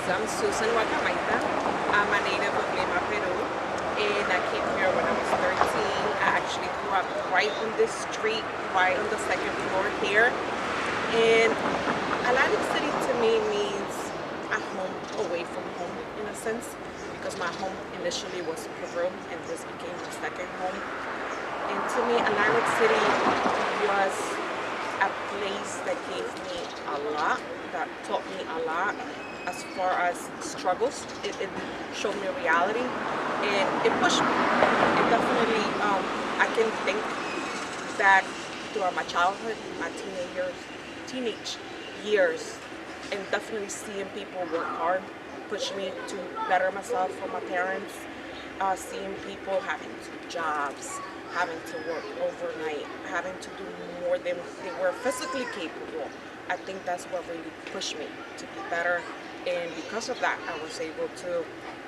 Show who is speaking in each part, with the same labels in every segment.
Speaker 1: I'm Susan Guacamaita. I'm a native of Lima, Peru, and I came here when I was 13. I actually grew up right on this street, right on the second floor here. And Atlantic City to me means a home away from home in a sense, because my home initially was Peru and this became my second home. And to me, Atlantic City was a place that gave me a lot, that taught me a lot as far as struggles. It showed me reality and it pushed me. It definitely, I can think back throughout my childhood, my teenage years, and definitely seeing people work hard pushed me to better myself for my parents. Seeing people having jobs, having to work overnight, having to do more than they were physically capable. I think that's what really pushed me to be better. And because of that, I was able to,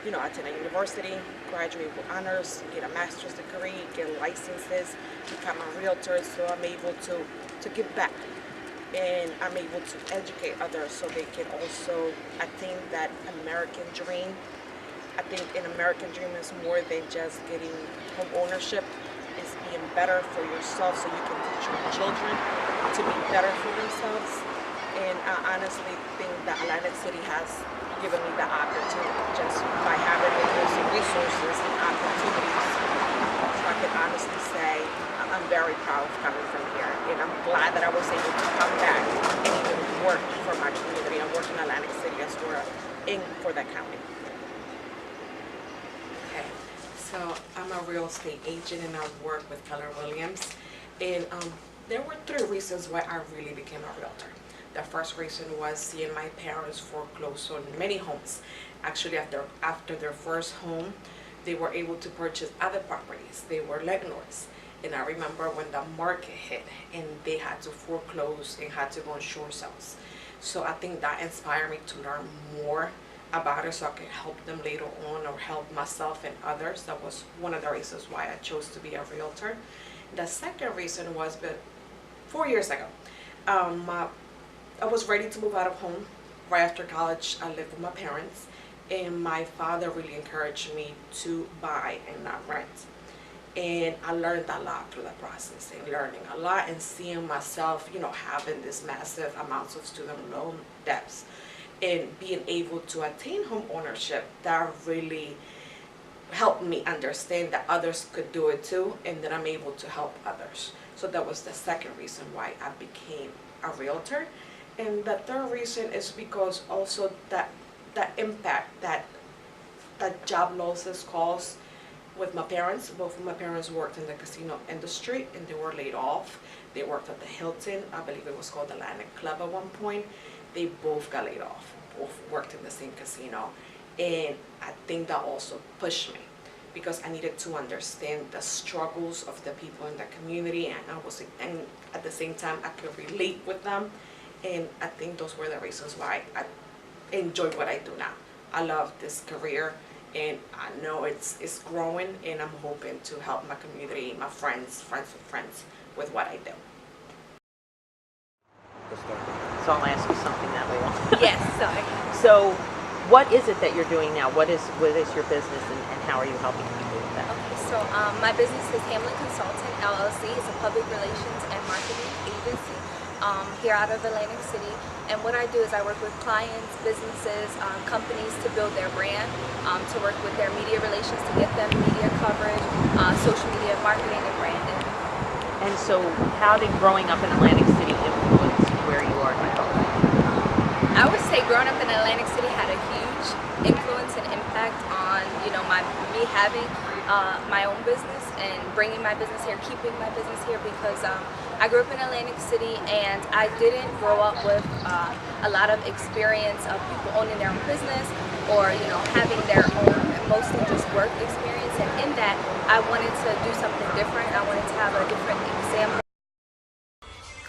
Speaker 1: attend a university, graduate with honors, get a master's degree, get licenses, become a realtor. So I'm able to give back, and I'm able to educate others so they can also attain that American dream. I think an American dream is more than just getting home ownership. It's being better for yourself so you can teach your children to be better for themselves. And I honestly think that Atlantic City has given me the opportunity just by having those resources and opportunities. So I can honestly say I'm very proud of coming from here. And I'm glad that I was able to come back and even work for my community and work in Atlantic City as well for that county. So I'm a real estate agent and I work with Keller Williams. And there were 3 reasons why I really became a realtor. The first reason was seeing my parents foreclose on many homes. Actually, after their first home, they were able to purchase other properties. They were landlords. And I remember when the market hit and they had to foreclose and had to go on short sales. So I think that inspired me to learn more about it so I could help them later on or help myself and others. That was one of the reasons why I chose to be a realtor. The second reason was, but 4 years ago, I was ready to move out of home. Right after college, I lived with my parents, and my father really encouraged me to buy and not rent. And I learned a lot through the process, and learning a lot and seeing myself, having this massive amounts of student loan debts. And being able to attain home ownership, that really helped me understand that others could do it too, and that I'm able to help others. So that was the second reason why I became a realtor. And the third reason is because also that impact that job losses caused with my parents. Both of my parents worked in the casino industry and they were laid off. They worked at the Hilton, I believe it was called the Atlantic Club at one point. They both got laid off, both worked in the same casino. And I think that also pushed me because I needed to understand the struggles of the people in the community, and at the same time I could relate with them. And I think those were the reasons why I enjoy what I do now. I love this career and I know it's growing, and I'm hoping to help my community, my friends of friends with what I do.
Speaker 2: So I'll ask you something that way.
Speaker 1: Yes, sorry.
Speaker 2: So what is it that you're doing now? What is your business, and how are you helping people with that?
Speaker 3: Okay, so my business is Hamlin Consultant LLC. It's a public relations and marketing agency here out of Atlantic City. And what I do is I work with clients, businesses, companies to build their brand, to work with their media relations to get them media coverage, social media marketing and branding.
Speaker 2: And so how did growing up in Atlantic City influence where you are now?
Speaker 3: I would say growing up in Atlantic City had a huge influence and impact on, me having my own business and bringing my business here, keeping my business here, because I grew up in Atlantic City and I didn't grow up with a lot of experience of people owning their own business or, having their own, mostly just work experience. And in that, I wanted to do something different. I wanted to have a different example.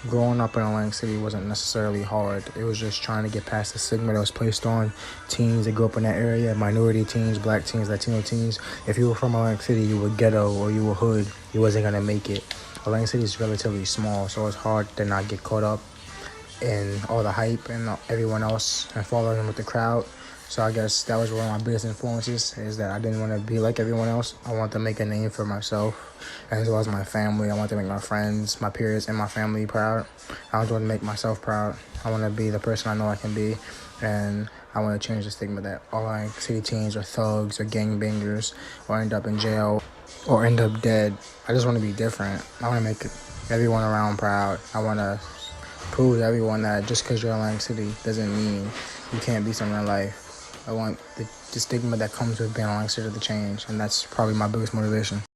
Speaker 4: Growing up in Atlantic City wasn't necessarily hard. It was just trying to get past the stigma that was placed on teens that grew up in that area, minority teens, black teens, Latino teens. If you were from Atlantic City, you were ghetto or you were hood, you wasn't going to make it. Atlantic City is relatively small, so it's hard to not get caught up in all the hype and everyone else and following with the crowd. So I guess that was one of my biggest influences, is that I didn't want to be like everyone else. I wanted to make a name for myself as well as my family. I wanted to make my friends, my peers, and my family proud. I just want to make myself proud. I want to be the person I know I can be, and I want to change the stigma that all Atlantic City teens are thugs or gangbangers or end up in jail or end up dead. I just want to be different. I want to make everyone around proud. I want to prove to everyone that just because you're in Atlantic City doesn't mean you can't be somewhere in life. I want the stigma that comes with being in Atlantic City to change, and that's probably my biggest motivation.